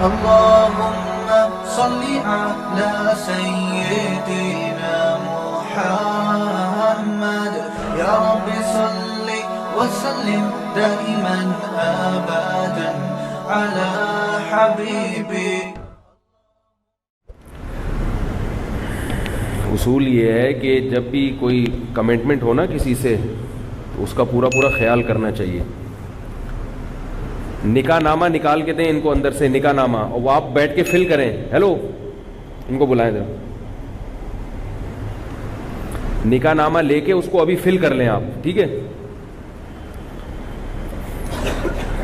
اللهم صل على سيدنا محمد يا رب صل وسلم دائما أبدا على حبيبك. اصول یہ ہے کہ جب بھی کوئی کمٹمنٹ ہو نا کسی سے تو اس کا پورا خیال کرنا چاہیے. نکاح نامہ نکال کے دیں ان کو اندر سے, نکاح نامہ, اور وہ آپ بیٹھ کے فل کریں. ہیلو, ان کو بلائیں ذرا. نکاح نامہ لے کے اس کو ابھی فل کر لیں آپ, ٹھیک ہے.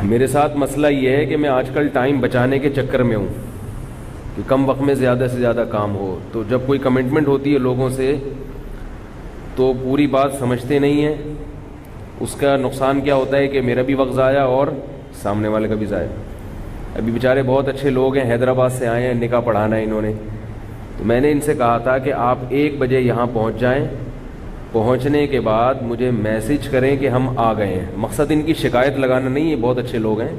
میرے ساتھ مسئلہ یہ ہے کہ میں آج کل ٹائم بچانے کے چکر میں ہوں کہ کم وقت میں زیادہ سے زیادہ کام ہو. تو جب کوئی کمٹمنٹ ہوتی ہے لوگوں سے تو پوری بات سمجھتے نہیں ہیں. اس کا نقصان کیا ہوتا ہے کہ میرا بھی وقت ضائع اور سامنے والے کا بھی ضائع. ابھی بیچارے بہت اچھے لوگ ہیں, حیدرآباد سے آئے ہیں, نکاح پڑھانا ہے انہوں نے. تو میں نے ان سے کہا تھا کہ آپ 1 بجے یہاں پہنچ جائیں, پہنچنے کے بعد مجھے میسج کریں کہ ہم آ گئے ہیں. مقصد ان کی شکایت لگانا نہیں ہے, بہت اچھے لوگ ہیں.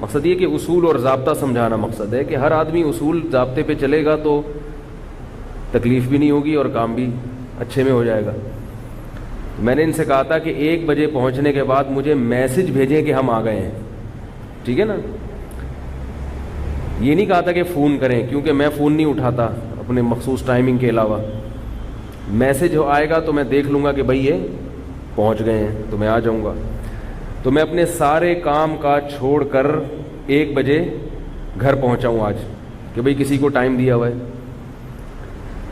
مقصد یہ کہ اصول اور ضابطہ سمجھانا مقصد ہے کہ ہر آدمی اصول ضابطے پہ چلے گا تو تکلیف بھی نہیں ہوگی اور کام بھی اچھے میں ہو جائے گا. میں نے ان سے کہا تھا کہ 1 بجے پہنچنے کے بعد مجھے میسج بھیجیں کہ ہم آ گئے ہیں, ٹھیک ہے نا. یہ نہیں کہا تھا کہ فون کریں, کیونکہ میں فون نہیں اٹھاتا اپنے مخصوص ٹائمنگ کے علاوہ. میسج آئے گا تو میں دیکھ لوں گا کہ بھائی یہ پہنچ گئے ہیں تو میں آ جاؤں گا. تو میں اپنے سارے کام کاج چھوڑ کر 1 بجے گھر پہنچا ہوں آج کہ بھئی کسی کو ٹائم دیا ہوا ہے.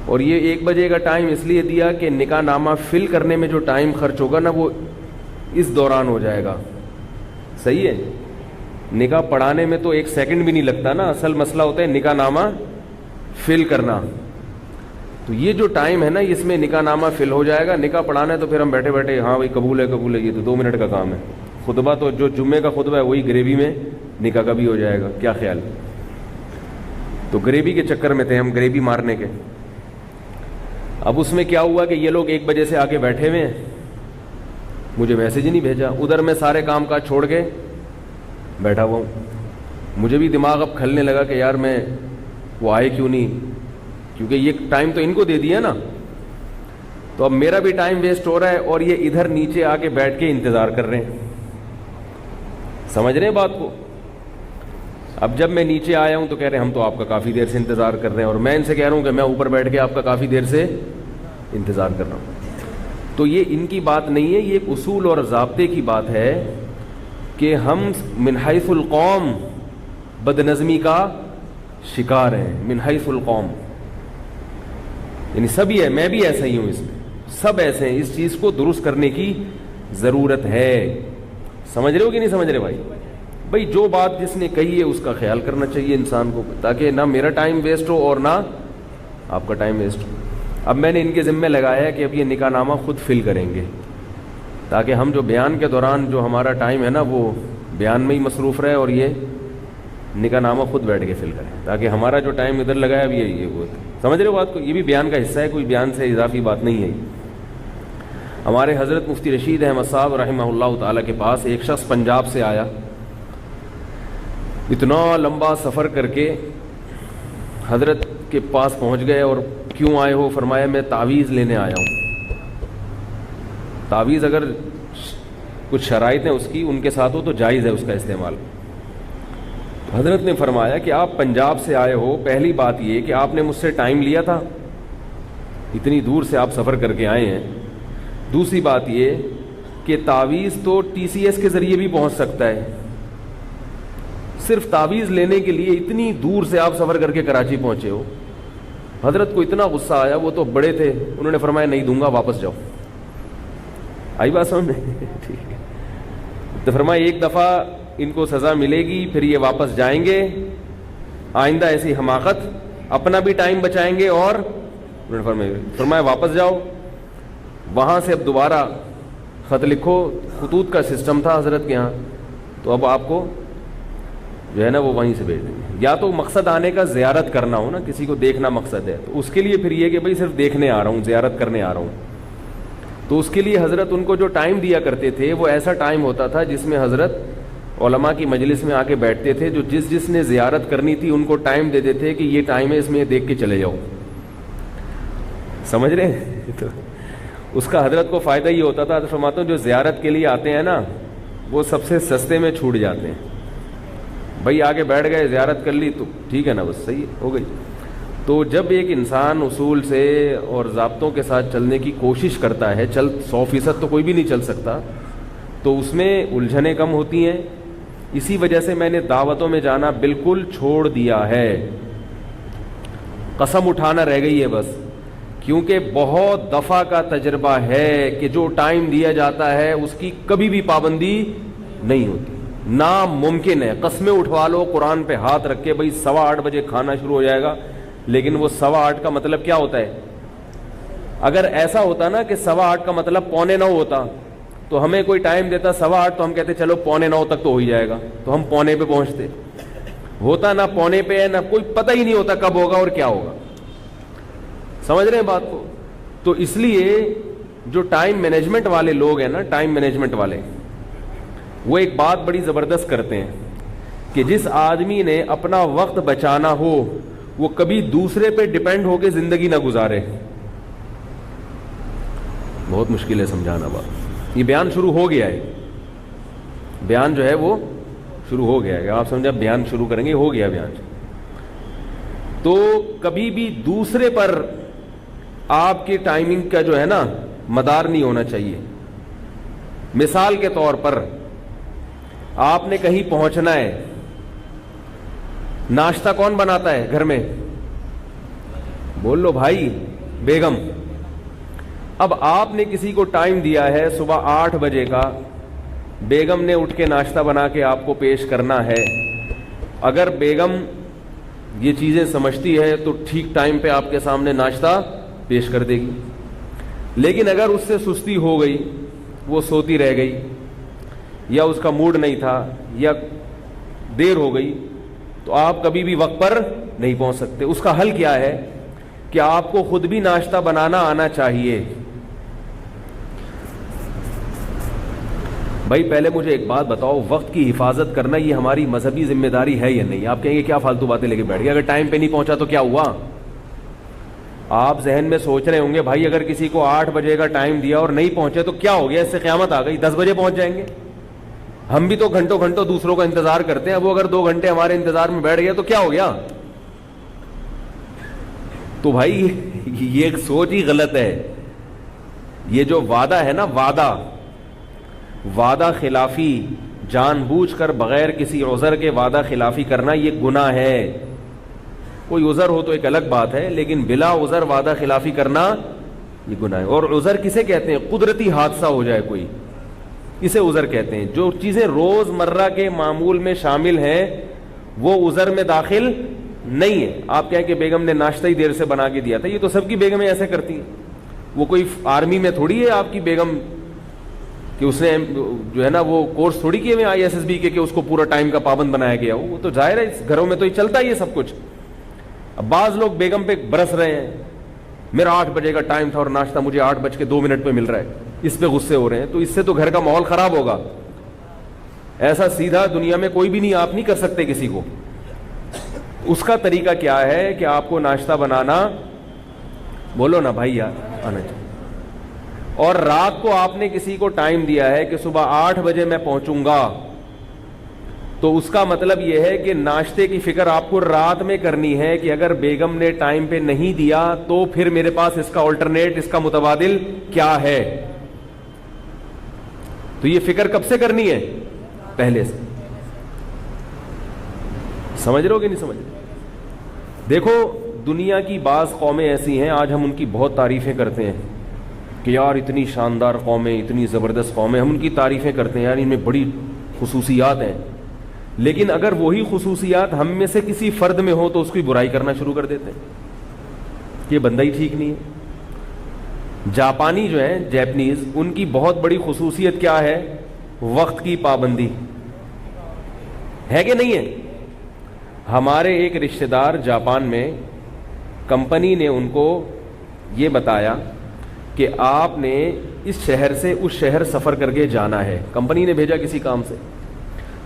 اور یہ 1 بجے کا ٹائم اس لیے دیا کہ نکاح نامہ فل کرنے میں جو ٹائم خرچ ہوگا نا وہ اس دوران ہو جائے گا. صحیح ہے, نکاح پڑھانے میں تو 1 سیکنڈ بھی نہیں لگتا نا. اصل مسئلہ ہوتا ہے نکاح نامہ فل کرنا. تو یہ جو ٹائم ہے نا اس میں نکاح نامہ فل ہو جائے گا. نکاح پڑھانا ہے تو پھر ہم بیٹھے بیٹھے ہاں بھائی قبول ہے, یہ تو 2 منٹ کا کام ہے. خطبہ تو جو جمعے کا خطبہ ہے وہی گریوی میں نکاح کا بھی ہو جائے گا. کیا خیال؟ تو گریوی کے چکر میں تھے ہم, گریوی مارنے کے. اب اس میں کیا ہوا کہ یہ لوگ 1 بجے سے آ کے بیٹھے ہوئے ہیں, مجھے میسج ہی نہیں بھیجا. ادھر میں سارے کام کاج چھوڑ کے بیٹھا ہوا ہوں. مجھے بھی دماغ اب کھلنے لگا کہ یار میں وہ آئے کیوں نہیں, کیونکہ یہ ٹائم تو ان کو دے دیا نا. تو اب میرا بھی ٹائم ویسٹ ہو رہا ہے اور یہ ادھر نیچے آ کے بیٹھ کے انتظار کر رہے ہیں. سمجھ رہے ہیں بات کو؟ اب جب میں نیچے آیا ہوں تو کہہ رہے ہیں ہم تو آپ کا کافی دیر سے انتظار کر رہے ہیں, اور میں ان سے کہہ رہا ہوں کہ میں اوپر بیٹھ کے آپ کا کافی دیر سے انتظار کر رہا ہوں. تو یہ ان کی بات نہیں ہے, یہ ایک اصول اور ضابطے کی بات ہے کہ ہم من حیث القوم بدنظمی کا شکار ہیں. من حیث القوم یعنی سب ہی ہے, میں بھی ایسا ہی ہوں, اس میں سب ایسے ہیں. اس چیز کو درست کرنے کی ضرورت ہے. سمجھ رہے ہو کہ نہیں سمجھ رہے بھائی؟ جو بات جس نے کہی ہے اس کا خیال کرنا چاہیے انسان کو, تاکہ نہ میرا ٹائم ویسٹ ہو اور نہ آپ کا ٹائم ویسٹ ہو. اب میں نے ان کے ذمہ لگایا ہے کہ اب یہ نکاح نامہ خود فل کریں گے, تاکہ ہم جو بیان کے دوران جو ہمارا ٹائم ہے نا وہ بیان میں ہی مصروف رہے, اور یہ نکاح نامہ خود بیٹھ کے فل کریں, تاکہ ہمارا جو ٹائم ادھر لگایا اب یہ وہ. سمجھ رہے ہو بات کو؟ یہ بھی بیان کا حصہ ہے, کوئی بیان سے اضافی بات نہیں ہے. ہمارے حضرت مفتی رشید احمد صاحب رحمہ اللہ تعالیٰ کے پاس ایک شخص پنجاب سے آیا, اتنا لمبا سفر کر کے حضرت کے پاس پہنچ گئے. اور کیوں آئے ہو؟ فرمایا میں تعویذ لینے آیا ہوں. تعویذ اگر کچھ شرائط ہیں اس کی, ان کے ساتھ ہو تو جائز ہے اس کا استعمال. حضرت نے فرمایا کہ آپ پنجاب سے آئے ہو, پہلی بات یہ کہ آپ نے مجھ سے ٹائم لیا تھا, اتنی دور سے آپ سفر کر کے آئے ہیں. دوسری بات یہ کہ تعویذ تو TCS کے ذریعے بھی پہنچ سکتا ہے. صرف تعویذ لینے کے لیے اتنی دور سے آپ سفر کر کے کراچی پہنچے ہو. حضرت کو اتنا غصہ آیا, وہ تو بڑے تھے, انہوں نے فرمایا نہیں دوں گا, واپس جاؤ. آئی بات سمجھ میں؟ ٹھیک ہے. تو فرمایا ایک دفعہ ان کو سزا ملے گی, پھر یہ واپس جائیں گے, آئندہ ایسی حماقت, اپنا بھی ٹائم بچائیں گے. اور فرمایا واپس جاؤ, وہاں سے اب دوبارہ خط لکھو. خطوط کا سسٹم تھا حضرت کے ہاں, تو اب آپ کو جو ہے نا وہ وہیں سے بھیج دیں گے. یا تو مقصد آنے کا زیارت کرنا ہو نا, کسی کو دیکھنا مقصد ہے, تو اس کے لیے پھر یہ کہ بھائی صرف دیکھنے آ رہا ہوں, زیارت کرنے آ رہا ہوں. تو اس کے لیے حضرت ان کو جو ٹائم دیا کرتے تھے وہ ایسا ٹائم ہوتا تھا جس میں حضرت علماء کی مجلس میں آ کے بیٹھتے تھے, جو جس نے زیارت کرنی تھی ان کو ٹائم دے دیتے کہ یہ ٹائم ہے, اس میں دیکھ کے چلے جاؤ. سمجھ رہے ہیں؟ تو اس کا حضرت کو فائدہ یہ ہوتا تھا. فرماتا ہوں جو زیارت کے لیے آتے ہیں نا وہ سب سے سستے میں چھوٹ جاتے ہیں. بھائی آگے بیٹھ گئے, زیارت کر لی تو ٹھیک ہے نا, بس صحیح ہو گئی. تو جب ایک انسان اصول سے اور ضابطوں کے ساتھ چلنے کی کوشش کرتا ہے, 100% تو کوئی بھی نہیں چل سکتا, تو اس میں الجھنیں کم ہوتی ہیں. اسی وجہ سے میں نے دعوتوں میں جانا بالکل چھوڑ دیا ہے, قسم اٹھانا رہ گئی ہے بس. کیونکہ بہت دفعہ کا تجربہ ہے کہ جو ٹائم دیا جاتا ہے اس کی کبھی بھی پابندی نہیں ہوتی, ناممکن ہے. قسمیں اٹھوا لو قرآن پہ ہاتھ رکھ کے, بھائی 8:15 بجے کھانا شروع ہو جائے گا, لیکن وہ 8:15 کا مطلب کیا ہوتا ہے؟ اگر ایسا ہوتا نا کہ 8:15 کا مطلب 8:45 ہوتا, تو ہمیں کوئی ٹائم دیتا 8:15 تو ہم کہتے چلو 8:45 تک تو ہو ہی جائے گا, تو ہم 8:45 پہ پہنچتے. ہوتا نہ 8:45 پہ ہے, نہ کوئی پتہ ہی نہیں ہوتا کب ہوگا اور کیا ہوگا. سمجھ رہے ہیں بات کو؟ تو اس لیے جو ٹائم مینجمنٹ والے لوگ ہیں نا, ٹائم مینجمنٹ والے, وہ ایک بات بڑی زبردست کرتے ہیں کہ جس آدمی نے اپنا وقت بچانا ہو وہ کبھی دوسرے پہ ڈیپینڈ ہو کے زندگی نہ گزارے. بہت مشکل ہے سمجھانا بات. یہ بیان شروع ہو گیا ہے, بیان جو ہے وہ شروع ہو گیا ہے. آپ سمجھا بیان شروع کریں گے, ہو گیا بیان. تو کبھی بھی دوسرے پر آپ کی ٹائمنگ کا جو ہے نا مدار نہیں ہونا چاہیے. مثال کے طور پر آپ نے کہیں پہنچنا ہے, ناشتہ کون بناتا ہے گھر میں؟ بول لو بھائی, بیگم. اب آپ نے کسی کو ٹائم دیا ہے صبح 8 بجے کا, بیگم نے اٹھ کے ناشتہ بنا کے آپ کو پیش کرنا ہے. اگر بیگم یہ چیزیں سمجھتی ہے تو ٹھیک ٹائم پہ آپ کے سامنے ناشتہ پیش کر دے گی. لیکن اگر اس سے سستی ہو گئی, وہ سوتی رہ گئی, یا اس کا موڈ نہیں تھا, یا دیر ہو گئی, تو آپ کبھی بھی وقت پر نہیں پہنچ سکتے. اس کا حل کیا ہے کہ آپ کو خود بھی ناشتہ بنانا آنا چاہیے. بھائی پہلے مجھے ایک بات بتاؤ, وقت کی حفاظت کرنا یہ ہماری مذہبی ذمہ داری ہے یا نہیں؟ آپ کہیں گے کیا فالتو باتیں لے کے بیٹھ گئے, اگر ٹائم پہ نہیں پہنچا تو کیا ہوا؟ آپ ذہن میں سوچ رہے ہوں گے بھائی اگر کسی کو 8 بجے کا ٹائم دیا اور نہیں پہنچے تو کیا ہو گیا, اس سے قیامت آ گئی, 10 بجے پہنچ جائیں گے. ہم بھی تو گھنٹوں گھنٹوں دوسروں کا انتظار کرتے ہیں, وہ اگر 2 گھنٹے ہمارے انتظار میں بیٹھ گیا تو کیا ہو گیا؟ تو بھائی یہ ایک سوچ ہی غلط ہے. یہ جو وعدہ ہے نا, وعدہ خلافی, جان بوجھ کر بغیر کسی عذر کے وعدہ خلافی کرنا یہ گناہ ہے. کوئی عذر ہو تو ایک الگ بات ہے, لیکن بلا عذر وعدہ خلافی کرنا یہ گناہ ہے. اور عذر کسے کہتے ہیں؟ قدرتی حادثہ ہو جائے کوئی, اسے عذر کہتے ہیں. جو چیزیں روز مرہ کے معمول میں شامل ہیں وہ عذر میں داخل نہیں ہے. آپ کہیں کہ بیگم نے ناشتہ ہی دیر سے بنا کے دیا تھا, یہ تو سب کی بیگمیں ایسے کرتی ہیں. وہ کوئی آرمی میں تھوڑی ہے آپ کی بیگم کہ اس نے جو ہے نا وہ کورس تھوڑی کیے ہوئے ISSB کے کہ اس کو پورا ٹائم کا پابند بنایا گیا ہو. وہ تو ظاہر ہے اس گھروں میں تو یہ چلتا ہی ہے سب کچھ. اب بعض لوگ بیگم پہ برس رہے ہیں, میرا 8 بجے کا ٹائم تھا اور ناشتہ مجھے 8:02 پہ مل رہا ہے, اس پہ غصے ہو رہے ہیں. تو اس سے تو گھر کا ماحول خراب ہوگا. ایسا سیدھا دنیا میں کوئی بھی نہیں, آپ نہیں کر سکتے کسی کو. اس کا طریقہ کیا ہے کہ آپ کو ناشتہ بنانا, بولو نا بھائی یار, آنا چاہیے. اور رات کو آپ نے کسی کو ٹائم دیا ہے کہ صبح 8 بجے میں پہنچوں گا, تو اس کا مطلب یہ ہے کہ ناشتے کی فکر آپ کو رات میں کرنی ہے کہ اگر بیگم نے ٹائم پہ نہیں دیا تو پھر میرے پاس اس کا آلٹرنیٹ, اس کا متبادل کیا ہے. تو یہ فکر کب سے کرنی ہے؟ پہلے سے. سمجھ رہے ہو کہ نہیں سمجھ رہے؟ دیکھو دنیا کی بعض قومیں ایسی ہیں, آج ہم ان کی بہت تعریفیں کرتے ہیں کہ یار اتنی شاندار قومیں, اتنی زبردست قومیں, ہم ان کی تعریفیں کرتے ہیں, یار ان میں بڑی خصوصیات ہیں. لیکن اگر وہی خصوصیات ہم میں سے کسی فرد میں ہو تو اس کی برائی کرنا شروع کر دیتے ہیں, یہ بندہ ہی ٹھیک نہیں ہے. جاپانی جو ہیں, جیپنیز, ان کی بہت بڑی خصوصیت کیا ہے؟ وقت کی پابندی ہے کہ نہیں ہے؟ ہمارے ایک رشتہ دار جاپان میں, کمپنی نے ان کو یہ بتایا کہ آپ نے اس شہر سے اس شہر سفر کر کے جانا ہے. کمپنی نے بھیجا کسی کام سے,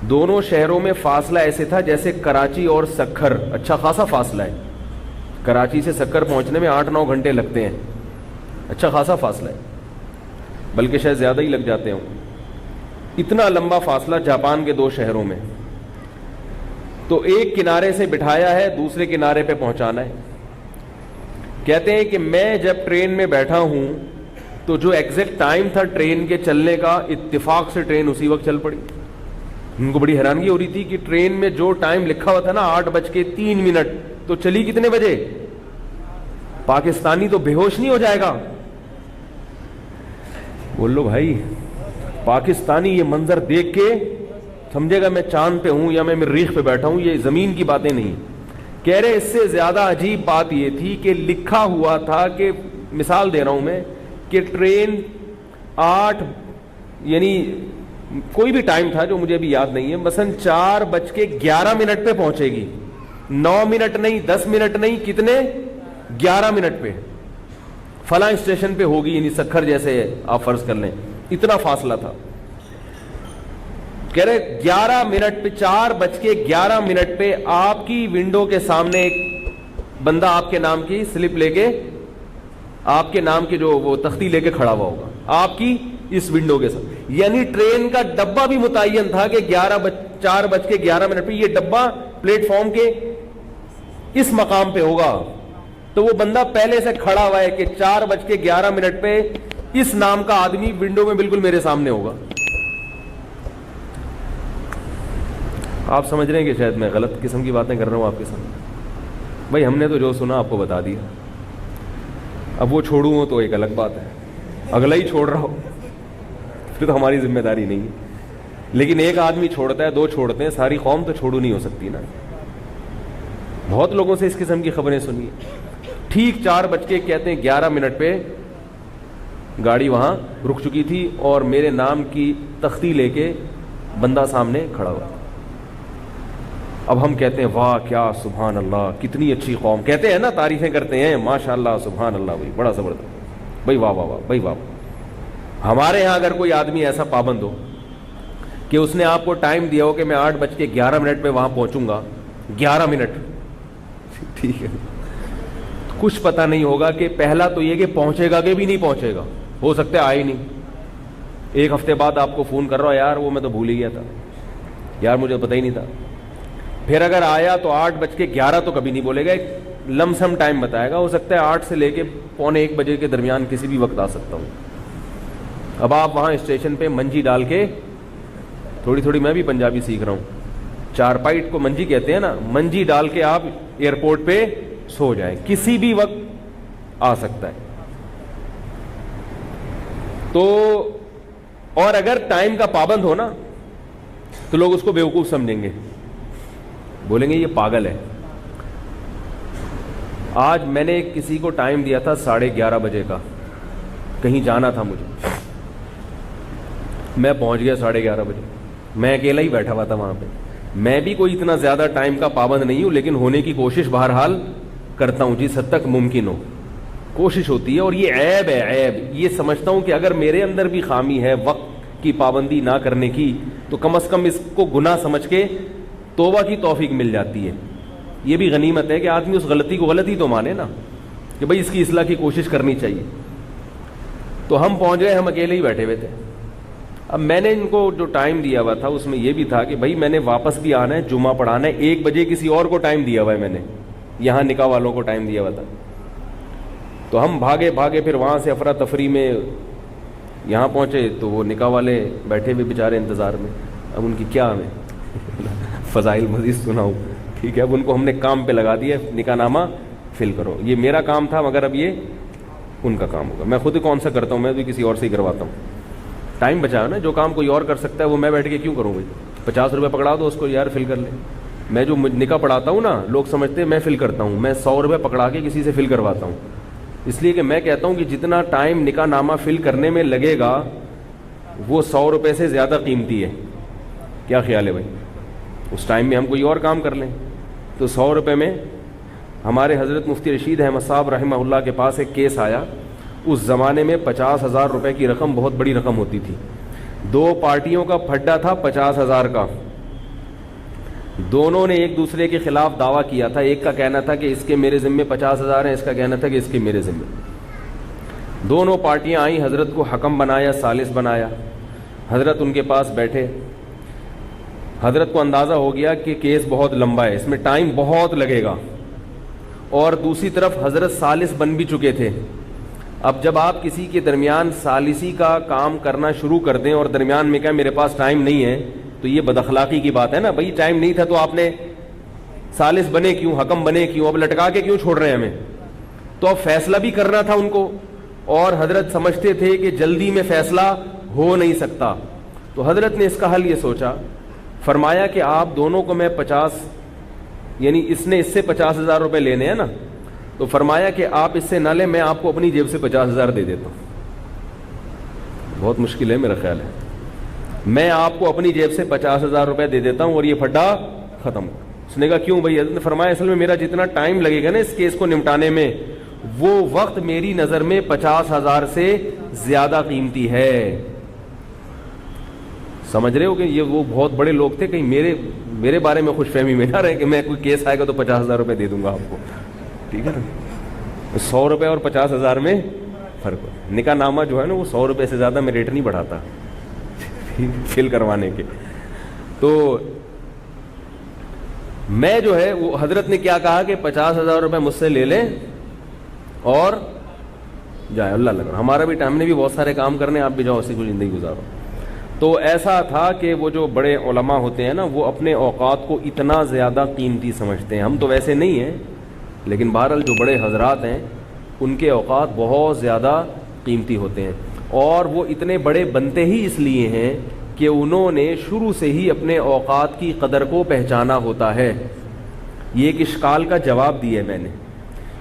دونوں شہروں میں فاصلہ ایسے تھا جیسے کراچی اور سکھر، اچھا خاصا فاصلہ ہے، کراچی سے سکھر پہنچنے میں 8-9 گھنٹے لگتے ہیں، اچھا خاصا فاصلہ ہے، بلکہ شاید زیادہ ہی لگ جاتے ہوں، اتنا لمبا فاصلہ جاپان کے 2 شہروں میں. تو ایک کنارے سے بٹھایا ہے، دوسرے کنارے پہ پہنچانا ہے. کہتے ہیں کہ میں جب ٹرین میں بیٹھا ہوں تو جو ایگزیکٹ ٹائم تھا ٹرین کے چلنے کا، اتفاق سے ٹرین اسی وقت چل پڑی. ان کو بڑی حیرانگی ہو رہی تھی کہ ٹرین میں جو ٹائم لکھا ہوا تھا نا 8:03 تو چلی کتنے بجے؟ پاکستانی تو بے ہوش نہیں ہو جائے گا. بول لو بھائی، پاکستانی یہ منظر دیکھ کے سمجھے گا میں چاند پہ ہوں یا میں مریخ پہ بیٹھا ہوں، یہ زمین کی باتیں نہیں. کہہ رہے اس سے زیادہ عجیب بات یہ تھی کہ لکھا ہوا تھا کہ، مثال دے رہا ہوں میں، کہ ٹرین 8 یعنی کوئی بھی ٹائم تھا جو مجھے ابھی یاد نہیں ہے، مثلا 4:11 پہ پہنچے گی، 9 منٹ نہیں، 10 منٹ نہیں، کتنے؟ 11 منٹ پہ فلاں اسٹیشن پہ ہوگی، یعنی سکھر جیسے آپ فرض کر لیں، اتنا فاصلہ تھا. کہہ رہے 11 منٹ پہ، 4:11 پہ آپ کی ونڈو کے سامنے ایک بندہ آپ کے نام کی سلپ لے کے، آپ کے نام کی جو وہ تختی لے کے کھڑا ہوا ہوگا آپ کی اس ونڈو کے ساتھ. یعنی ٹرین کا ڈبہ بھی متعین تھا کہ 4:11 پہ یہ ڈبہ پلیٹ فارم کے اس مقام پہ ہوگا. تو وہ بندہ پہلے سے کھڑا ہوا ہے کہ 4:11 پہ اس نام کا آدمی ونڈو میں بالکل میرے سامنے ہوگا. آپ سمجھ رہے ہیں کہ شاید میں غلط قسم کی باتیں کر رہا ہوں آپ کے سامنے. بھائی ہم نے تو جو سنا آپ کو بتا دیا. اب وہ چھوڑوں ہو تو ایک الگ بات ہے، اگلا ہی چھوڑ رہا ہو پھر تو ہماری ذمہ داری نہیں ہے. لیکن ایک آدمی چھوڑتا ہے، 2 چھوڑتے ہیں، ساری قوم تو چھوڑو نہیں ہو سکتی نا. بہت لوگوں سے اس قسم کی خبریں سنی. ٹھیک 4:11 پہ گاڑی وہاں رک چکی تھی اور میرے نام کی تختی لے کے بندہ سامنے کھڑا ہوا. اب ہم کہتے ہیں واہ کیا سبحان اللہ، کتنی اچھی قوم، کہتے ہیں نا، تعریفیں کرتے ہیں، ماشاء اللہ سبحان اللہ، بھائی بڑا زبردست، بھائی واہ واہ واہ، بھائی واہ. ہمارے ہاں اگر کوئی آدمی ایسا پابند ہو کہ اس نے آپ کو ٹائم دیا ہو کہ میں 8:11 پہ وہاں پہنچوں گا، 11 منٹ ٹھیک ہے، کچھ پتہ نہیں ہوگا کہ پہلا تو یہ کہ پہنچے گا کہ بھی نہیں پہنچے گا، ہو سکتا ہے آئے نہیں. 1 ہفتے بعد آپ کو فون کر رہا ہو، یار وہ میں تو بھول ہی گیا تھا، یار مجھے پتہ ہی نہیں تھا. پھر اگر آیا تو 8:11 تو کبھی نہیں بولے گا، ایک لم سم ٹائم بتائے گا، ہو سکتا ہے 8 سے لے کے 12:45 بجے کے درمیان کسی بھی وقت آ سکتا ہوں. اب آپ وہاں اسٹیشن پہ منجی ڈال کے، تھوڑی میں بھی پنجابی سیکھ رہا ہوں، 4 پائٹ کو منجی کہتے ہیں نا، منجی ڈال کے آپ ایئرپورٹ پہ سو جائیں، کسی بھی وقت آ سکتا ہے. تو اور اگر ٹائم کا پابند ہو نا تو لوگ اس کو بیوقوف سمجھیں گے، بولیں گے یہ پاگل ہے. آج میں نے کسی کو ٹائم دیا تھا 11:30 بجے کا، کہیں جانا تھا مجھے، میں پہنچ گیا 11:30 بجے، میں اکیلا ہی بیٹھا ہوا تھا وہاں پہ. میں بھی کوئی اتنا زیادہ ٹائم کا پابند نہیں ہوں، لیکن ہونے کی کوشش بہرحال کرتا ہوں جس حد تک ممکن ہو، کوشش ہوتی ہے. اور یہ عیب ہے، عیب یہ سمجھتا ہوں کہ اگر میرے اندر بھی خامی ہے وقت کی پابندی نہ کرنے کی، تو کم از کم اس کو گناہ سمجھ کے توبہ کی توفیق مل جاتی ہے. یہ بھی غنیمت ہے کہ آدمی اس غلطی کو غلطی تو مانے نا، کہ بھئی اس کی اصلاح کی کوشش کرنی چاہیے. تو ہم پہنچ گئے، ہم اکیلے ہی بیٹھے ہوئے تھے. اب میں نے ان کو جو ٹائم دیا ہوا تھا اس میں یہ بھی تھا کہ بھائی میں نے واپس بھی آنا ہے، جمعہ پڑھانا ہے. 1 بجے کسی اور کو ٹائم دیا ہوا ہے، میں نے یہاں نکاح والوں کو ٹائم دیا ہوا تھا. تو ہم بھاگے پھر وہاں سے افراتفری میں یہاں پہنچے تو وہ نکاح والے بیٹھے ہوئے بیچارے انتظار میں. اب ان کی کیا ہمیں فضائل مزید سناؤں، ٹھیک ہے. اب ان کو ہم نے کام پہ لگا دیا، نکاح نامہ فل کرو. یہ میرا کام تھا مگر اب یہ ان کا کام ہوگا. میں خود کون سا کرتا ہوں، میں بھی کسی اور سے ہی کرواتا ہوں. ٹائم بچاؤ نا، جو کام کوئی اور کر سکتا ہے وہ میں بیٹھ کے کیوں کروں. بھائی 50 روپے پکڑا دو اس کو، یار فل کر لیں. میں جو نکاح پڑھاتا ہوں نا، لوگ سمجھتے ہیں میں فل کرتا ہوں، میں 100 روپے پکڑا کے کسی سے فل کرواتا ہوں. اس لیے کہ میں کہتا ہوں کہ جتنا ٹائم نکاح نامہ فل کرنے میں لگے گا وہ 100 روپے سے زیادہ قیمتی ہے. کیا خیال ہے بھائی؟ اس ٹائم میں ہم کوئی اور کام کر لیں. تو 100 روپے میں ہمارے حضرت مفتی رشید احمد صاحب رحمہ اللہ کے پاس ایک کیس آیا. اس زمانے میں 50,000 روپے کی رقم بہت بڑی رقم ہوتی تھی. 2 پارٹیوں کا پھڈا تھا 50,000 کا. دونوں نے ایک دوسرے کے خلاف دعویٰ کیا تھا. ایک کا کہنا تھا کہ اس کے میرے ذمے 50,000 ہیں, اس کا کہنا تھا کہ اس کے میرے ذمے. دونوں پارٹیاں آئیں, حضرت کو حکم بنایا, ثالث بنایا. حضرت ان کے پاس بیٹھے. حضرت کو اندازہ ہو گیا کہ کیس بہت لمبا ہے, اس میں ٹائم بہت لگے گا, اور دوسری طرف حضرت ثالث بن بھی چکے تھے. اب جب آپ کسی کے درمیان ثالثی کا کام کرنا شروع کر دیں اور درمیان میں کہیں میرے پاس ٹائم نہیں ہے, تو یہ بد اخلاقی کی بات ہے نا. بھائی ٹائم نہیں تھا تو آپ نے ثالث بنے کیوں, حکم بنے کیوں, اب لٹکا کے کیوں چھوڑ رہے ہیں ہمیں؟ تو اب فیصلہ بھی کرنا تھا ان کو, اور حضرت سمجھتے تھے کہ جلدی میں فیصلہ ہو نہیں سکتا. تو حضرت نے اس کا حل یہ سوچا, فرمایا کہ آپ دونوں کو میں 50, یعنی اس نے اس سے 50,000 روپے لینے ہیں نا, تو فرمایا کہ آپ اس سے نہ لیں, میں آپ کو اپنی جیب سے 50,000 دے دیتا ہوں. بہت مشکل ہے میرا خیال ہے. میں آپ کو اپنی جیب سے 50,000 روپے دے دیتا ہوں اور یہ پھڈا ختم. اس نے کہا کیوں بھائی؟ حضرت نے فرمایا اصل میں میرا جتنا ٹائم لگے گا نا اس کیس کو نمٹانے میں, وہ وقت میری نظر میں 50,000 سے زیادہ قیمتی ہے. سمجھ رہے ہو کہ یہ وہ بہت بڑے لوگ تھے, کہیں میرے بارے میں خوش فہمی میں نہ رہے کہ میں کوئی کیس آئے گا تو 50,000 روپے دے دوں گا آپ کو. ٹھیک ہے نا, 100 روپے اور 50,000 میں فرق. نکاح نامہ جو ہے نا وہ 100 روپے سے زیادہ میں ریٹ نہیں بڑھاتا فل کروانے کے. تو میں جو ہے وہ حضرت نے کیا کہا کہ 50,000 روپے مجھ سے لے لیں اور جائے, اللہ لگا. ہمارا بھی ٹائم نے بھی بہت سارے کام کرنے, آپ بھی جاؤ اسی کو زندگی گزارو. تو ایسا تھا کہ وہ جو بڑے علماء ہوتے ہیں نا, وہ اپنے اوقات کو اتنا زیادہ قیمتی سمجھتے ہیں. ہم تو ویسے نہیں ہیں, لیکن بہرحال جو بڑے حضرات ہیں ان کے اوقات بہت زیادہ قیمتی ہوتے ہیں, اور وہ اتنے بڑے بنتے ہی اس لیے ہیں کہ انہوں نے شروع سے ہی اپنے اوقات کی قدر کو پہچانا ہوتا ہے. یہ ایک اشکال کا جواب دیا ہے میں نے.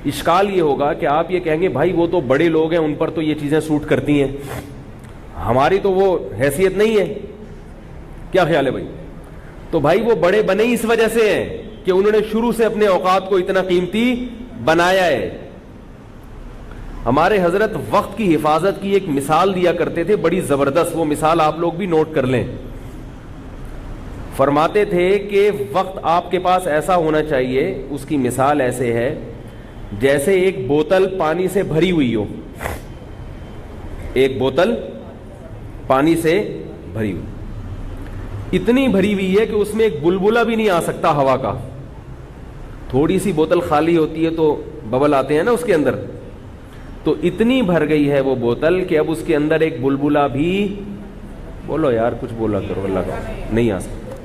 اشکال یہ ہوگا کہ آپ یہ کہیں گے بھائی وہ تو بڑے لوگ ہیں, ان پر تو یہ چیزیں سوٹ کرتی ہیں, ہماری تو وہ حیثیت نہیں ہے. کیا خیال ہے بھائی؟ تو بھائی وہ بڑے بنے ہی اس وجہ سے ہیں کہ انہوں نے شروع سے اپنے اوقات کو اتنا قیمتی بنایا ہے. ہمارے حضرت وقت کی حفاظت کی ایک مثال دیا کرتے تھے, بڑی زبردست. وہ مثال آپ لوگ بھی نوٹ کر لیں. فرماتے تھے کہ وقت آپ کے پاس ایسا ہونا چاہیے, اس کی مثال ایسے ہے جیسے ایک بوتل پانی سے بھری ہوئی ہو. ایک بوتل پانی سے بھری ہوئی, اتنی بھری ہوئی ہے کہ اس میں ایک بلبلہ بھی نہیں آ سکتا ہوا کا. تھوڑی سی بوتل خالی ہوتی ہے تو ببل آتے ہیں نا اس کے اندر. تو اتنی بھر گئی ہے وہ بوتل کہ اب اس کے اندر ایک بلبلہ بھی, بولو یار کچھ بولا کرو, اللہ کا نہیں آ سکتا.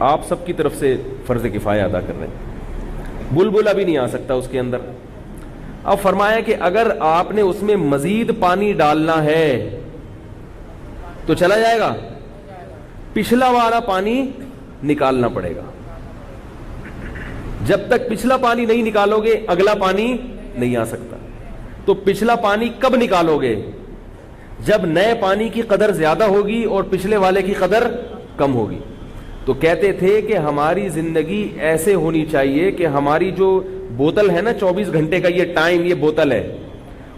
آپ سب کی طرف سے فرض کفایہ ادا کر رہے ہیں. بلبلہ بھی نہیں آ سکتا اس کے اندر. اب فرمایا کہ اگر آپ نے اس میں مزید پانی ڈالنا ہے تو چلا جائے گا, پچھلا والا پانی نکالنا پڑے گا. جب تک پچھلا پانی نہیں نکالو گے اگلا پانی نہیں آ سکتا. تو پچھلا پانی کب نکالو گے؟ جب نئے پانی کی قدر زیادہ ہوگی اور پچھلے والے کی قدر کم ہوگی. تو کہتے تھے کہ ہماری زندگی ایسے ہونی چاہیے کہ ہماری جو بوتل ہے نا 24 گھنٹے کا یہ ٹائم, یہ بوتل ہے,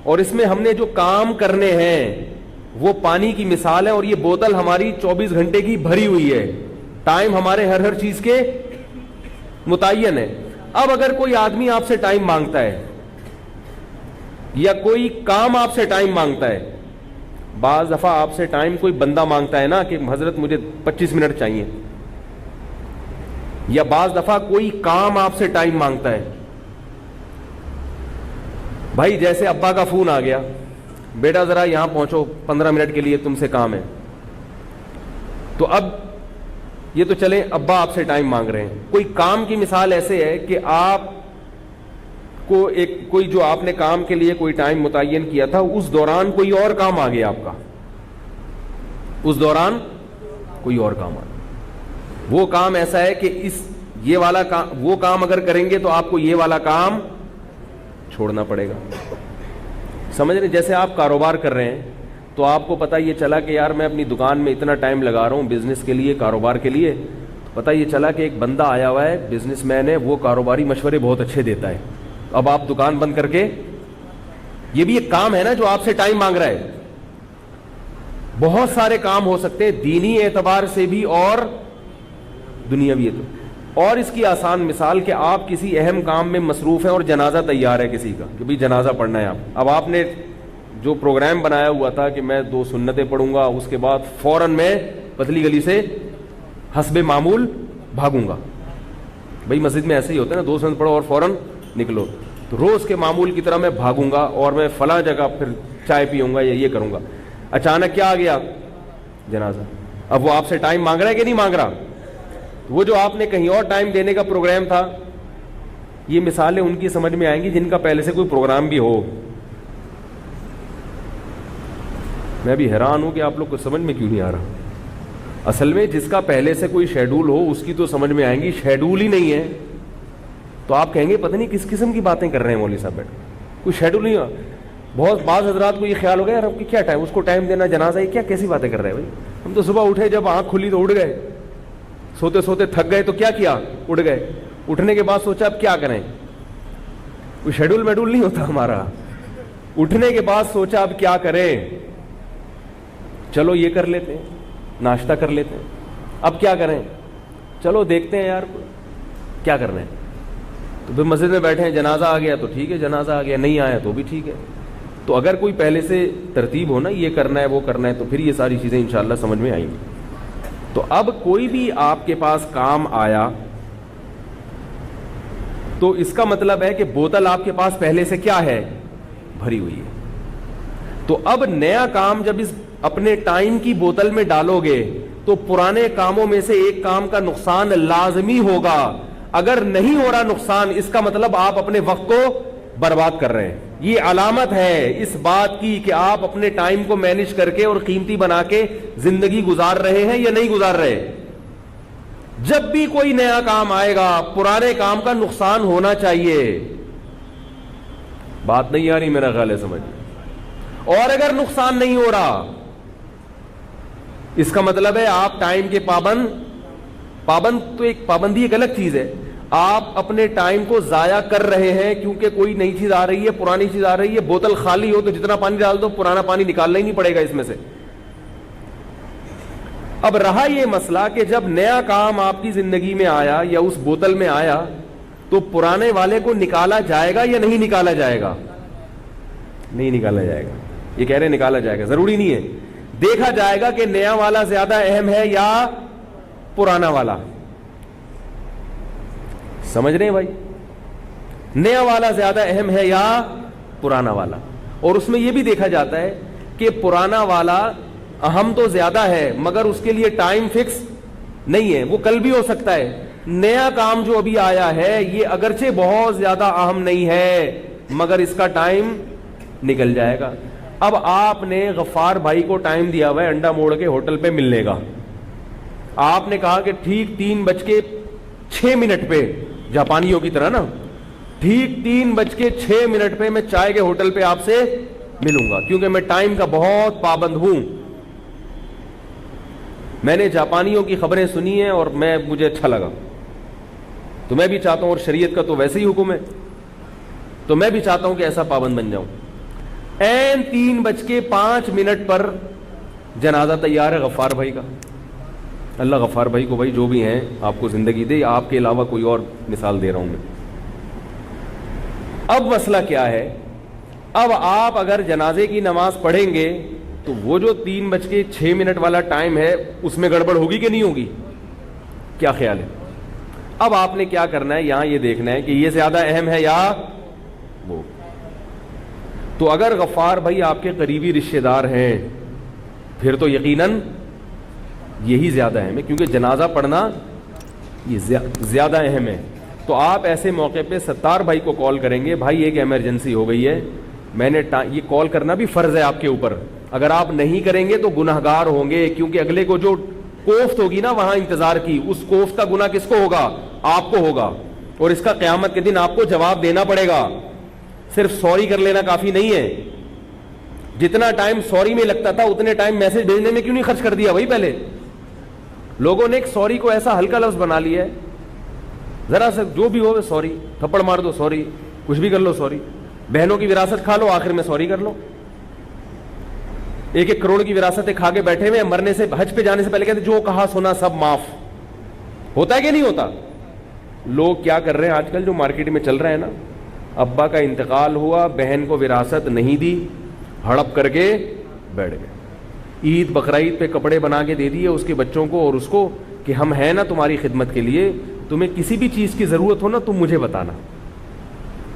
اور اس میں ہم نے جو کام کرنے ہیں وہ پانی کی مثال ہے, اور یہ بوتل ہماری 24 گھنٹے کی بھری ہوئی ہے. ٹائم ہمارے ہر چیز کے متعین ہے. اب اگر کوئی آدمی آپ سے ٹائم مانگتا ہے یا کوئی کام آپ سے ٹائم مانگتا ہے, بعض دفعہ آپ سے ٹائم کوئی بندہ مانگتا ہے نا کہ حضرت مجھے 25 منٹ چاہیے, یا بعض دفعہ کوئی کام آپ سے ٹائم مانگتا ہے. بھائی جیسے ابا کا فون آ گیا, بیٹا ذرا یہاں پہنچو 15 منٹ کے لیے تم سے کام ہے. تو اب یہ تو چلے ابا آپ سے ٹائم مانگ رہے ہیں. کوئی کام کی مثال ایسے ہے کہ آپ کو کوئی جو آپ نے کام کے لیے کوئی ٹائم متعین کیا تھا, اس دوران کوئی اور کام آ گیا آپ کا, اس دوران کوئی اور کام آ گیا. وہ کام ایسا ہے کہ یہ والا کام, وہ کام اگر کریں گے تو آپ کو یہ والا کام چھوڑنا پڑے گا. سمجھ رہے؟ جیسے آپ کاروبار کر رہے ہیں تو آپ کو پتہ یہ چلا کہ یار میں اپنی دکان میں اتنا ٹائم لگا رہا ہوں بزنس کے لیے, کاروبار کے لیے. پتہ یہ چلا کہ ایک بندہ آیا ہوا ہے, بزنس مین ہے, وہ کاروباری مشورے بہت اچھے دیتا ہے. اب آپ دکان بند کر کے, یہ بھی ایک کام ہے نا جو آپ سے ٹائم مانگ رہا ہے. بہت سارے کام ہو سکتے ہیں دینی اعتبار سے بھی اور دنیاوی ہے تو. اور اس کی آسان مثال کہ آپ کسی اہم کام میں مصروف ہیں اور جنازہ تیار ہے کسی کا کہ بھئی جنازہ پڑھنا ہے اب آپ نے جو پروگرام بنایا ہوا تھا کہ میں 2 سنتیں پڑھوں گا, اس کے بعد فوراً میں پتلی گلی سے حسب معمول بھاگوں گا. بھئی مسجد میں ایسے ہی ہوتا ہے نا, 2 سنت پڑھو اور فوراً نکلو. تو روز کے معمول کی طرح میں بھاگوں گا اور میں فلاں جگہ پھر چائے پیوں گا یا یہ کروں گا. اچانک کیا آ گیا؟ جنازہ. اب وہ آپ سے ٹائم مانگ رہا ہے کہ نہیں مانگ رہا؟ وہ جو آپ نے کہیں اور ٹائم دینے کا پروگرام تھا, یہ مثالیں ان کی سمجھ میں آئیں گی جن کا پہلے سے کوئی پروگرام بھی ہو. میں بھی حیران ہوں کہ آپ لوگ کو سمجھ میں کیوں نہیں آ رہا. اصل میں جس کا پہلے سے کوئی شیڈول ہو اس کی تو سمجھ میں آئیں گی, شیڈول ہی نہیں ہے تو آپ کہیں گے پتہ نہیں کس قسم کی باتیں کر رہے ہیں مولوی صاحب بیٹھ, کوئی شیڈول نہیں. بہت بعض حضرات کو یہ خیال ہو گیا یار اب کی کیا ٹائم, اس کو ٹائم دینا جنازہ, یہ کیا کیسی باتیں کر رہے ہیں بھائی. ہم تو صبح اٹھے, جب آنکھ کھلی تو اٹھ گئے, سوتے سوتے تھک گئے تو کیا کیا, اٹھ گئے. اٹھنے کے بعد سوچا اب کیا کریں, کوئی شیڈول میڈول نہیں ہوتا ہمارا. اٹھنے کے بعد سوچا اب کیا کریں, چلو یہ کر لیتے ہیں, ناشتہ کر لیتے ہیں. اب کیا کریں, چلو دیکھتے ہیں یار کیا کرنا ہے. تو پھر مسجد میں بیٹھے ہیں, جنازہ آ گیا تو ٹھیک ہے, جنازہ آ گیا, نہیں آیا تو بھی ٹھیک ہے. تو اگر کوئی پہلے سے ترتیب ہو نا, یہ کرنا ہے وہ کرنا ہے, تو پھر یہ ساری چیزیں انشاءاللہ سمجھ میں آئیں گی. تو اب کوئی بھی آپ کے پاس کام آیا تو اس کا مطلب ہے کہ بوتل آپ کے پاس پہلے سے کیا ہے, بھری ہوئی ہے. تو اب نیا کام جب اس اپنے ٹائم کی بوتل میں ڈالو گے تو پرانے کاموں میں سے ایک کام کا نقصان لازمی ہوگا. اگر نہیں ہو رہا نقصان, اس کا مطلب آپ اپنے وقت کو برباد کر رہے ہیں. یہ علامت ہے اس بات کی کہ آپ اپنے ٹائم کو مینج کر کے اور قیمتی بنا کے زندگی گزار رہے ہیں یا نہیں گزار رہے. جب بھی کوئی نیا کام آئے گا پرانے کام کا نقصان ہونا چاہیے. بات نہیں آ رہی میرا خیال ہے سمجھ. اور اگر نقصان نہیں ہو رہا اس کا مطلب ہے آپ ٹائم کے پابند تو ایک پابندی ایک الگ چیز ہے, آپ اپنے ٹائم کو ضائع کر رہے ہیں کیونکہ کوئی نئی چیز آ رہی ہے, پرانی چیز آ رہی ہے. بوتل خالی ہو تو جتنا پانی ڈال دو, پرانا پانی نکالنا ہی نہیں پڑے گا اس میں سے. اب رہا یہ مسئلہ کہ جب نیا کام آپ کی زندگی میں آیا یا اس بوتل میں آیا تو پرانے والے کو نکالا جائے گا یا نہیں نکالا جائے گا؟ نہیں نکالا جائے گا. یہ کہہ رہے نکالا جائے گا, ضروری نہیں ہے. دیکھا جائے گا کہ نیا والا زیادہ اہم ہے یا پرانا والا. سمجھ رہے ہیں بھائی, نیا والا زیادہ اہم ہے یا پرانا والا. اور اس میں یہ بھی دیکھا جاتا ہے کہ پرانا والا اہم تو زیادہ ہے مگر اس کے لیے ٹائم فکس نہیں ہے, وہ کل بھی ہو سکتا ہے. نیا کام جو ابھی آیا ہے یہ اگرچہ بہت زیادہ اہم نہیں ہے مگر اس کا ٹائم نکل جائے گا. اب آپ نے غفار بھائی کو ٹائم دیا ہوا ہے انڈا موڑ کے ہوٹل پہ ملنے کا. آپ نے کہا کہ ٹھیک 3:06 پہ, جاپانیوں کی طرح نا, ٹھیک 3:06 پہ میں چائے کے ہوٹل پہ آپ سے ملوں گا کیونکہ میں ٹائم کا بہت پابند ہوں. میں نے جاپانیوں کی خبریں سنی ہیں اور مجھے اچھا لگا, تو میں بھی چاہتا ہوں, اور شریعت کا تو ویسے ہی حکم ہے, تو میں بھی چاہتا ہوں کہ ایسا پابند بن جاؤں. این 3:05 پر جنازہ تیار ہے غفار بھائی کا. اللہ غفار بھائی کو بھائی جو بھی ہیں آپ کو زندگی دے, آپ کے علاوہ کوئی اور مثال دے رہا ہوں میں. اب مسئلہ کیا ہے, اب آپ اگر جنازے کی نماز پڑھیں گے تو وہ جو 3:06 والا ٹائم ہے اس میں گڑبڑ ہوگی کہ نہیں ہوگی؟ کیا خیال ہے؟ اب آپ نے کیا کرنا ہے, یہاں یہ دیکھنا ہے کہ یہ زیادہ اہم ہے یا وہ. تو اگر غفار بھائی آپ کے قریبی رشتہ دار ہیں پھر تو یقیناً یہی زیادہ اہم ہے کیونکہ جنازہ پڑھنا یہ زیادہ اہم ہے. تو آپ ایسے موقع پہ ستار بھائی کو کال کریں گے, بھائی ایک ایمرجنسی ہو گئی ہے, میں نے یہ کال کرنا بھی فرض ہے آپ کے اوپر. اگر آپ نہیں کریں گے تو گناہگار ہوں گے کیونکہ اگلے کو جو کوفت ہوگی نا وہاں انتظار کی, اس کوفت کا گناہ کس کو ہوگا؟ آپ کو ہوگا, اور اس کا قیامت کے دن آپ کو جواب دینا پڑے گا. صرف سوری کر لینا کافی نہیں ہے. جتنا ٹائم سوری میں لگتا تھا اتنے ٹائم میسج بھیجنے میں کیوں نہیں خرچ کر دیا بھائی؟ پہلے لوگوں نے ایک سوری کو ایسا ہلکا لفظ بنا لیا ہے, ذرا سا جو بھی ہو سوری, تھپڑ مار دو سوری, کچھ بھی کر لو سوری, بہنوں کی وراثت کھا لو آخر میں سوری کر لو. 1-1 کروڑ کی وراثتیں کھا کے بیٹھے ہوئے, مرنے سے حج پہ جانے سے پہلے کہتے جو کہا سنا سب معاف. ہوتا ہے کہ نہیں ہوتا؟ لوگ کیا کر رہے ہیں آج کل جو مارکیٹ میں چل رہا ہے نا، ابا کا انتقال ہوا، بہن کو وراثت نہیں دی، ہڑپ کر کے بیٹھ گئے، عید بقرعید پہ کپڑے بنا کے دے دیے اس کے بچوں کو اور اس کو کہ ہم ہیں نا تمہاری خدمت کے لیے، تمہیں کسی بھی چیز کی ضرورت ہو نا تم مجھے بتانا۔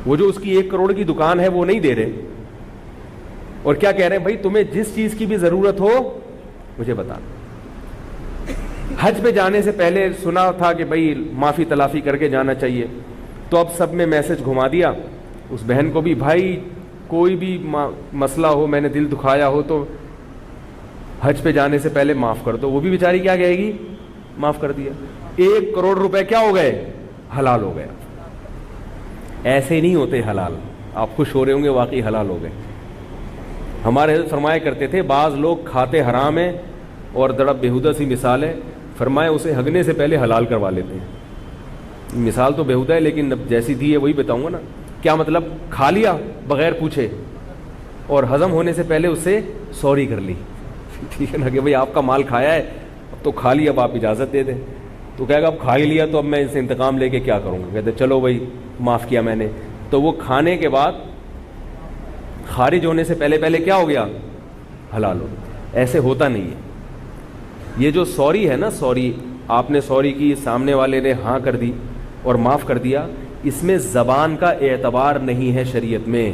وہ جو اس کی 1 کروڑ کی دکان ہے وہ نہیں دے رہے، اور کیا کہہ رہے ہیں بھائی تمہیں جس چیز کی بھی ضرورت ہو مجھے بتانا۔ حج پہ جانے سے پہلے سنا تھا کہ بھائی معافی تلافی کر کے جانا چاہیے، تو اب سب میں میسج گھما دیا اس بہن کو بھی، بھائی کوئی بھی مسئلہ ہو، میں نے دل دکھایا ہو تو حج پہ جانے سے پہلے معاف کر دو۔ وہ بھی بیچاری کیا کہے گی؟ معاف کر دیا۔ 1 کروڑ روپے کیا ہو گئے؟ حلال ہو گیا۔ ایسے نہیں ہوتے حلال، آپ خوش ہو رہے ہوں گے واقعی حلال ہو گئے۔ ہمارے حضرت فرمایا کرتے تھے بعض لوگ کھاتے حرام ہیں اور دڑب بےہودہ سی مثال ہے، فرمایا اسے ہگنے سے پہلے حلال کروا لیتے ہیں۔ مثال تو بےہودہ ہے لیکن جیسی دی ہے وہی بتاؤں گا نا۔ کیا مطلب؟ کھا لیا بغیر پوچھے اور ہضم ہونے سے پہلے اس سے سوری کر لی، ٹھیک ہے نا، کہ بھائی آپ کا مال کھایا ہے اب تو کھا لیا، اب آپ اجازت دے دیں۔ تو کہے گا اب کھا ہی لیا تو اب میں اس سے انتقام لے کے کیا کروں گا؟ کہتے چلو بھائی معاف کیا میں نے۔ تو وہ کھانے کے بعد خارج ہونے سے پہلے کیا ہو گیا؟ حلال ہو گیا۔ ایسے ہوتا نہیں ہے۔ یہ جو سوری ہے نا، سوری آپ نے سوری کی، سامنے والے نے ہاں کر دی اور معاف کر دیا، اس میں زبان کا اعتبار نہیں ہے شریعت میں،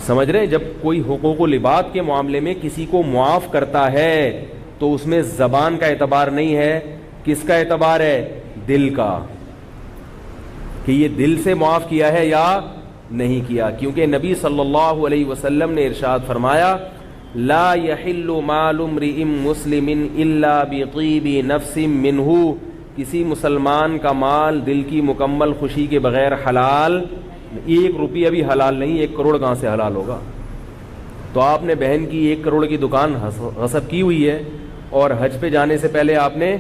سمجھ رہے ہیں؟ جب کوئی حقوق العباد کے معاملے میں کسی کو معاف کرتا ہے تو اس میں زبان کا اعتبار نہیں ہے، کس کا اعتبار ہے؟ دل کا، کہ یہ دل سے معاف کیا ہے یا نہیں کیا۔ کیونکہ نبی صلی اللہ علیہ وسلم نے ارشاد فرمایا لا يحل مال امرئ مسلم الا بطیب نفس منہ، کسی مسلمان کا مال دل کی مکمل خوشی کے بغیر حلال، 1 روپیہ بھی حلال نہیں، 1 کروڑ کہاں سے حلال ہوگا؟ تو آپ نے بہن کی 1 کروڑ کی دکان غصب کی ہوئی ہے اور حج پہ جانے سے پہلے آپ نے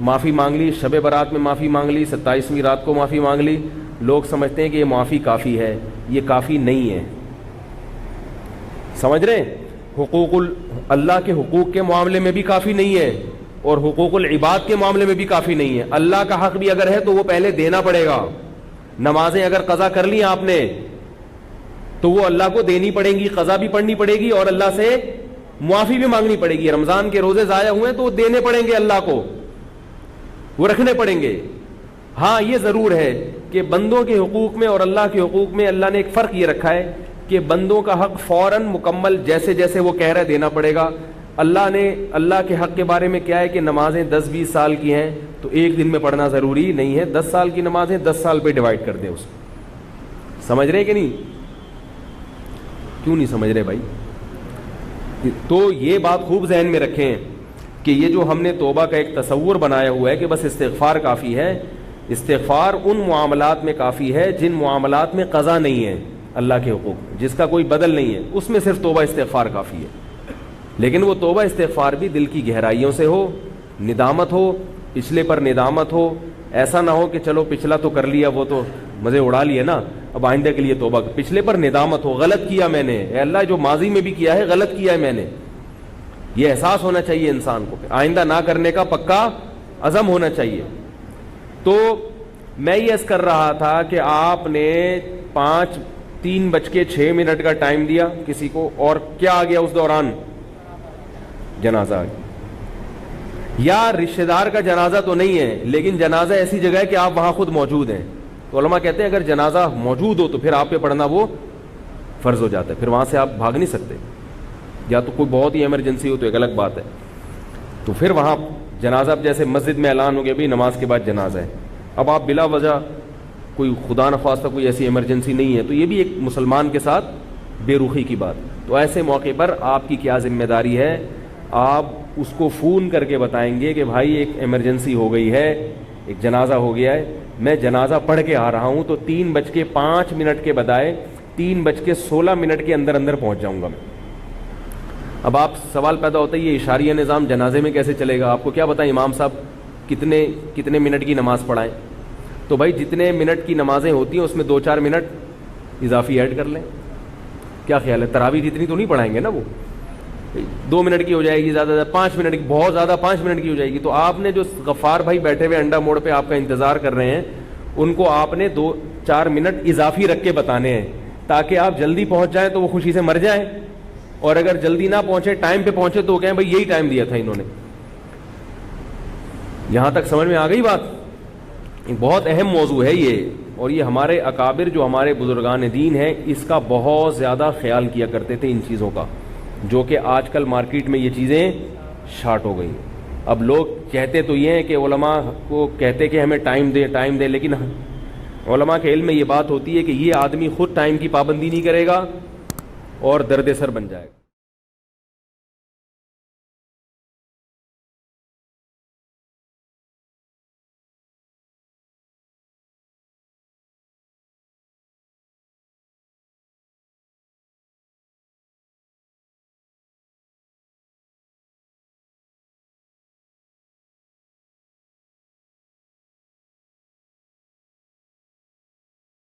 معافی مانگ لی، شب برات میں معافی مانگ لی، 27ویں رات کو معافی مانگ لی۔ لوگ سمجھتے ہیں کہ یہ معافی کافی ہے، یہ کافی نہیں ہے، سمجھ رہے ہیں؟ اللہ کے حقوق کے معاملے میں بھی کافی نہیں ہے اور حقوق العباد کے معاملے میں بھی کافی نہیں ہے۔ اللہ کا حق بھی اگر ہے تو وہ پہلے دینا پڑے گا۔ نمازیں اگر قضا کر لی آپ نے تو وہ اللہ کو دینی پڑیں گی، قضا بھی پڑھنی پڑے گی اور اللہ سے معافی بھی مانگنی پڑے گی۔ رمضان کے روزے ضائع ہوئے تو وہ دینے پڑیں گے اللہ کو، وہ رکھنے پڑیں گے۔ ہاں یہ ضرور ہے کہ بندوں کے حقوق میں اور اللہ کے حقوق میں اللہ نے ایک فرق یہ رکھا ہے کہ بندوں کا حق فوراً مکمل جیسے جیسے وہ کہہ رہے دینا پڑے گا۔ اللہ نے اللہ کے حق کے بارے میں کیا ہے کہ نمازیں 10-20 سال کی ہیں تو 1 دن میں پڑھنا ضروری نہیں ہے، 10 سال کی نمازیں 10 سال پہ ڈیوائڈ کر دیں اس کو۔ سمجھ رہے کہ نہیں؟ کیوں نہیں سمجھ رہے بھائی؟ تو یہ بات خوب ذہن میں رکھیں کہ یہ جو ہم نے توبہ کا ایک تصور بنایا ہوا ہے کہ بس استغفار کافی ہے، استغفار ان معاملات میں کافی ہے جن معاملات میں قضا نہیں ہے، اللہ کے حقوق جس کا کوئی بدل نہیں ہے، اس میں صرف توبہ استغفار کافی ہے۔ لیکن وہ توبہ استغفار بھی دل کی گہرائیوں سے ہو، ندامت ہو، پچھلے پر ندامت ہو، ایسا نہ ہو کہ چلو پچھلا تو کر لیا، وہ تو مزے اڑا لیے نا، اب آئندہ کے لیے توبہ، پچھلے پر ندامت ہو، غلط کیا میں نے، اے اللہ جو ماضی میں بھی کیا ہے غلط کیا ہے میں نے، یہ احساس ہونا چاہیے انسان کو، آئندہ نہ کرنے کا پکا عزم ہونا چاہیے۔ تو میں یہ عرض کر رہا تھا کہ آپ نے 3:06 کا ٹائم دیا کسی کو اور کیا آ گیا اس دوران؟ جنازہ آ گیا، یا رشتہ دار کا جنازہ تو نہیں ہے لیکن جنازہ ایسی جگہ ہے کہ آپ وہاں خود موجود ہیں، تو علماء کہتے ہیں اگر جنازہ موجود ہو تو پھر آپ پہ پڑھنا وہ فرض ہو جاتا ہے، پھر وہاں سے آپ بھاگ نہیں سکتے، یا تو کوئی بہت ہی ایمرجنسی ہو تو ایک الگ بات ہے، تو پھر وہاں جنازہ، اب جیسے مسجد میں اعلان ہو گیا بھی نماز کے بعد جنازہ ہے، اب آپ بلا وجہ کوئی خدا نخواستہ کوئی ایسی ایمرجنسی نہیں ہے تو یہ بھی ایک مسلمان کے ساتھ بے رخی کی بات، تو ایسے موقع پر آپ کی کیا ذمہ داری ہے؟ آپ اس کو فون کر کے بتائیں گے کہ بھائی ایک ایمرجنسی ہو گئی ہے، ایک جنازہ ہو گیا ہے، میں جنازہ پڑھ کے آ رہا ہوں، تو 3:05 کے بجائے 3:16 کے اندر اندر پہنچ جاؤں گا میں۔ اب آپ سوال پیدا ہوتا ہے یہ اشاریہ نظام جنازے میں کیسے چلے گا؟ آپ کو کیا بتائیں امام صاحب کتنے منٹ کی نماز پڑھائیں؟ تو بھائی جتنے منٹ کی نمازیں ہوتی ہیں اس میں 2-4 منٹ اضافی ایڈ کر لیں، کیا خیال ہے؟ تراویح جتنی تو نہیں پڑھائیں گے نا وہ، 2 منٹ کی ہو جائے گی، زیادہ زیادہ 5 منٹ کی، بہت زیادہ 5 منٹ کی ہو جائے گی. تو آپ نے جو غفار بھائی بیٹھے ہوئے انڈا موڑ پہ آپ کا انتظار کر رہے ہیں، ان کو آپ نے 2-4 منٹ اضافی رکھ کے بتانے ہیں تاکہ آپ جلدی پہنچ جائیں تو وہ خوشی سے مر جائیں، اور اگر جلدی نہ پہنچے، ٹائم پہ پہنچے تو وہ کہیں بھائی یہی ٹائم دیا تھا انہوں نے. یہاں تک سمجھ میں آ گئی بات؟ بہت اہم موضوع ہے یہ، اور یہ ہمارے اکابر جو ہمارے بزرگان دین ہیں اس کا بہت زیادہ خیال کیا کرتے تھے ان چیزوں کا، جو کہ آج کل مارکیٹ میں یہ چیزیں شارٹ ہو گئی. اب لوگ کہتے تو یہ ہیں کہ علماء کو کہتے کہ ہمیں ٹائم دے، لیکن علماء کے علم میں یہ بات ہوتی ہے کہ یہ آدمی خود ٹائم کی پابندی نہیں کرے گا اور درد سر بن جائے گا.